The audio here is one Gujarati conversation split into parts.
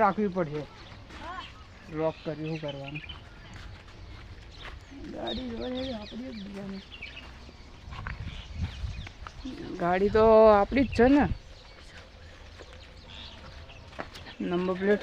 રાખવી પડશે. લોક કર્યું શું કરવાનું? ગાડી જોડે આપણી જ બીજાની ગાડી તો આપણી જ છે ને. નંબર પ્લેટ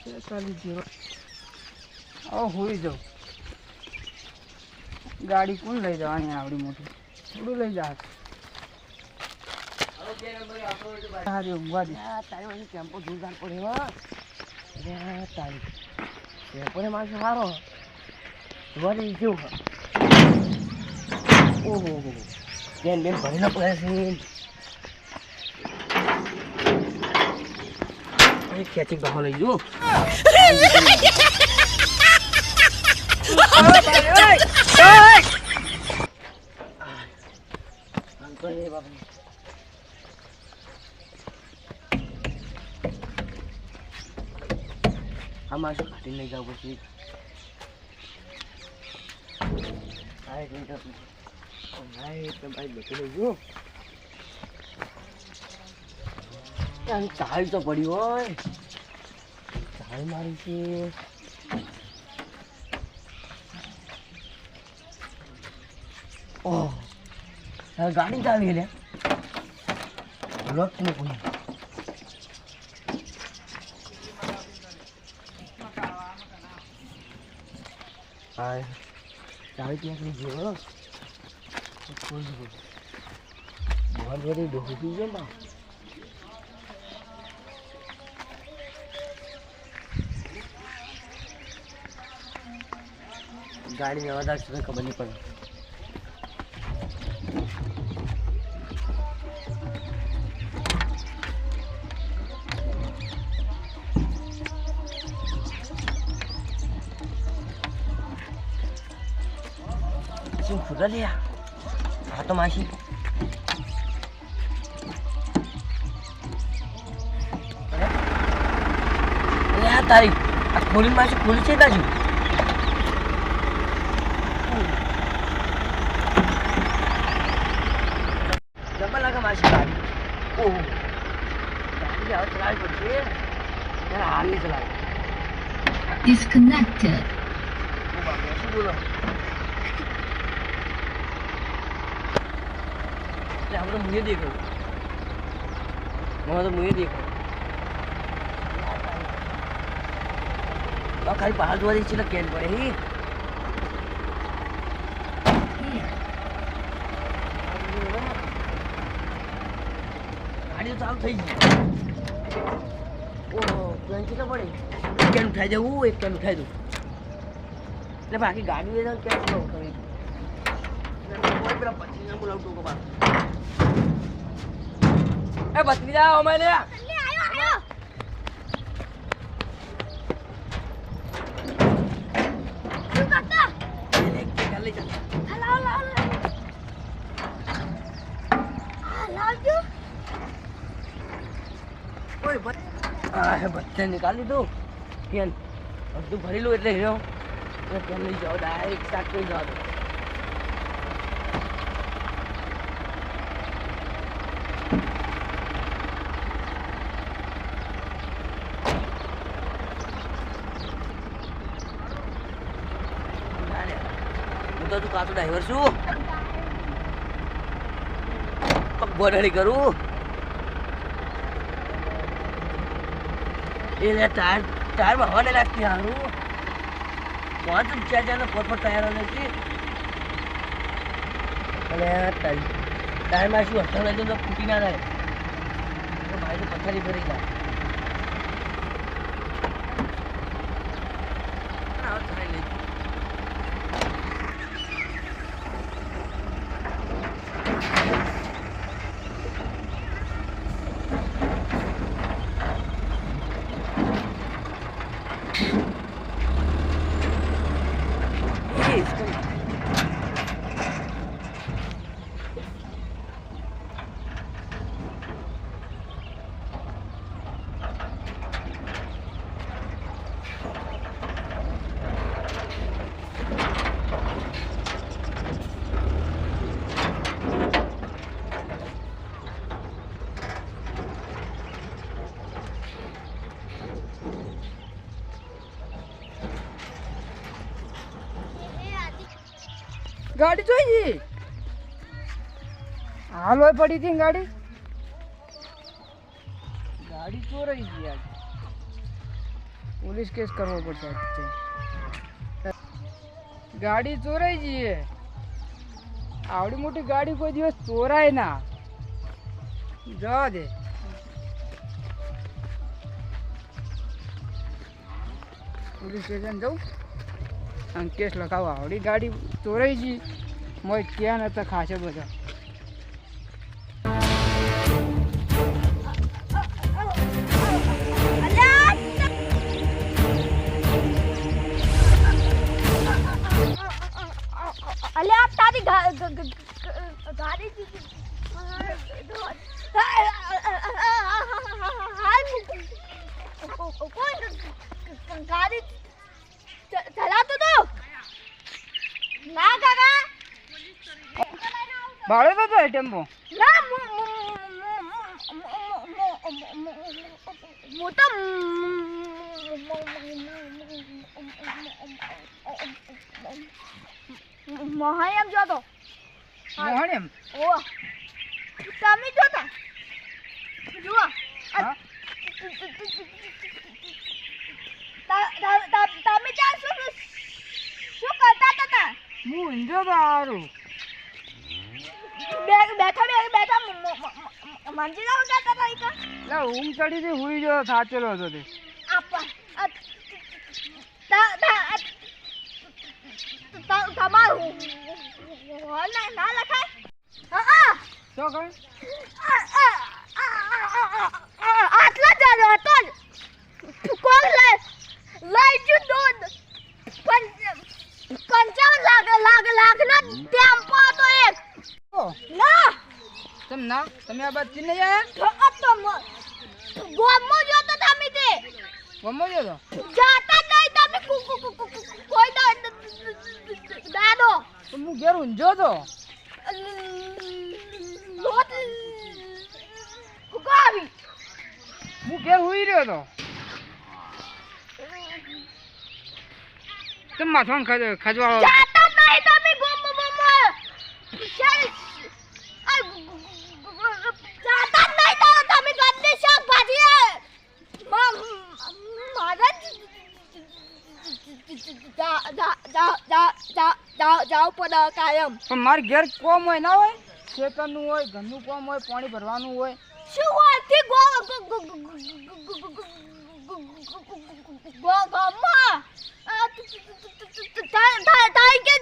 46 હવે હોઈ જાઉં. ગાડી કોણ લઈ જવાની આવડી મોટી? થોડું લઈ જા. તારી ઊંઘવા દે. તારી મને ટેમ્પો જોરદાર પડ્યો. તારી ટેમ્પો માણસ સારો વળી જેવું. ઓહો બેન બેન ભરેલો પડે છે. ખેંચી બહાર લઈ જો. આમાં શું કાઢી લઈ જાવ પછી? ભાઈ બેઠી લઈ જો. ચાલ તો પડી હોય. ચાલ મારી છે. ઓહ ગાડી ચાલી લે. લોટ ને કોઈ હા ચાવી ત્યાં જેવો બહુ બધી ડોહી છે ને. ગાડી વ્યવહાર છે ખબર નહીં પડે. શું ખુદા લે હા તો માસી તારી આ ખોલી માસી ખોલી છે કાજુ. જબર લાગે માસી ગાડી. ઓહો ગાડી હવે ચલાવી પડશે. ત્યારે હાલ નહીં ચલાવે. Disconnected. શું બોલો? આપણે મુએ દેખાયું. મને તો મુએ દેખાયું. ખાલી બહાર જોવા દે છે કેન પડે. ગાડી તો ચાલુ થઈ ગઈ. ઓહો કેન કેટલા પડે? કેન ઉઠાઈ જવું. એક કેન ઉઠાઈ દઉં એટલે બાકી ગાડી કેન કેટલા ઉઠાવી પેલા પત્રીને બોલાવતો બાર. એ બત્રી જાઓ અમે લે. શું કરતા? લઈ જા. લાવ લાવજો. ઓય આ બચ્ચા નીકાળી દો. કેન બધું ભરી લો એટલે હેરો કેન લઈ જાઓ. ડાયરેક્ટ સ્ટાર્ટ કરી જાઓ. તું કાતો ડ્રાઈવર છું. બોડડી કરું એ ટાયર માં હવા નહીં લાગતી. સારું પાંચ 4 પોત તૈયાર નથી. અને ટાયરમાં શું હસ્તો લઈ તો ફૂટી ના થાય. ભાઈ તો પથ્થરી ભરી જાય. ગાડી જોઈ જી હાલ હોય પડી હતી ગાડી ચોરાઈ ગઈ યાર પોલીસ કેસ કરવો પડશે ગાડી ચોરાઈ ગઈ આવડી મોટી ગાડી કોઈ દિવસ ચોરાય ના જવા દે પોલીસ સ્ટેશન જવું અને કેસ લખાવો આવડી ગાડી ચોરાઈ ગઈ મોય ક્યાં નતા ખાશે બધા અલ્યા તારી ગાડી ગાડી ચલાવતો તો ના કાકા ભાડે તો જાય ટેમ્પો ના મોટા મહાયમ જોતો મોહણેમ ઓ તમે જોતા જુઓ હા તમે ત્યાં શું કરતા હતા હું ઊંઝો તો હારું બેઠા મંજી ના જતા હતા ઈકા લા ઊંઘ ચડી હતી હુઈ જો થાચેલો હતો તે તમારું ના લખાય હા શું કહે આટલા જ હતો કોણ લઈ જુ દૂધ 55 લાખ ના ટેમ્પો હતો એક ઓ ના તમે આ બાદ ચીને આયા તો ગોમો જોતો તમે તે ગમો જો તો જાતા નહીં તમે કોઈ દાદો તો હું ઘેર ઊંઝો તો લોટ ગાવી હું ઘેર હુઈ રહ્યો તો તમે માથામાં ખજવાળો જાતા નહીં તમે ગોમો જાતા નહીં તો તમે ગંદી શાકભાજી મારા જાવ પડે કાયમ પણ મારે ઘેર કોમ હોય ના હોય ખેતરનું હોય ઘરનું કોમ હોય પાણી ભરવાનું હોય શું હોય તે ગોમમાં તાઈ કે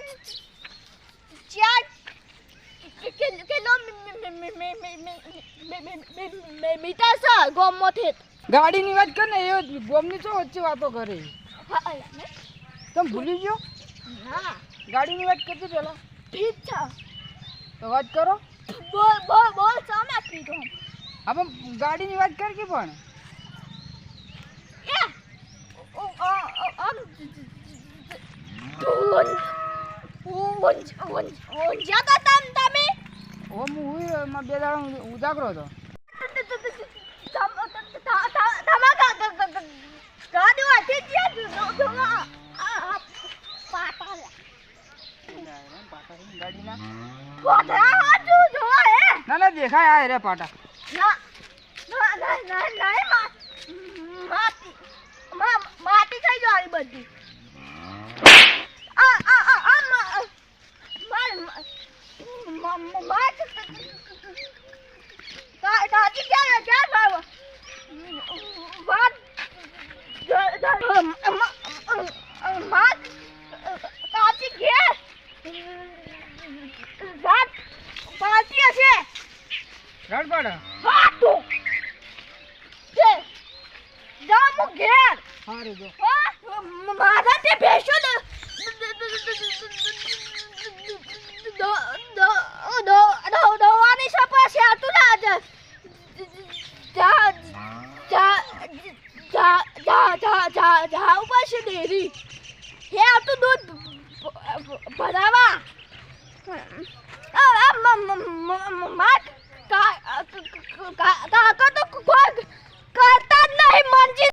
ચાર કિલો મીટર છે ગોમમાંથી ગાડીની વાત કર ને એ ગોમની છો વચ્ચે વાતો કરે તમે ભૂલી ગયો ના ગાડીની વાત કરતી પેલા ઠીક છે તો વાત કરો બોલ સામે કીધું હા પણ ગાડીની વાત કર કે પણ તમે ઓ હું માં બે દાડા ઉજાગરો હતો ગાડીના ના ના દેખાય આ રે પાટા માટી થઈ જાય બધી રડપાડા સારું જો મારા તે ભેંસો દવાની છે પછી આતું ના જા ઉપર છે ડેરી હે આતું દૂધ ભરાવા કાકા તો કોઈ કરતા જ નહીં મંજી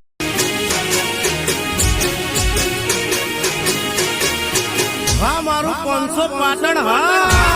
હા મારું 500 પાટણ હા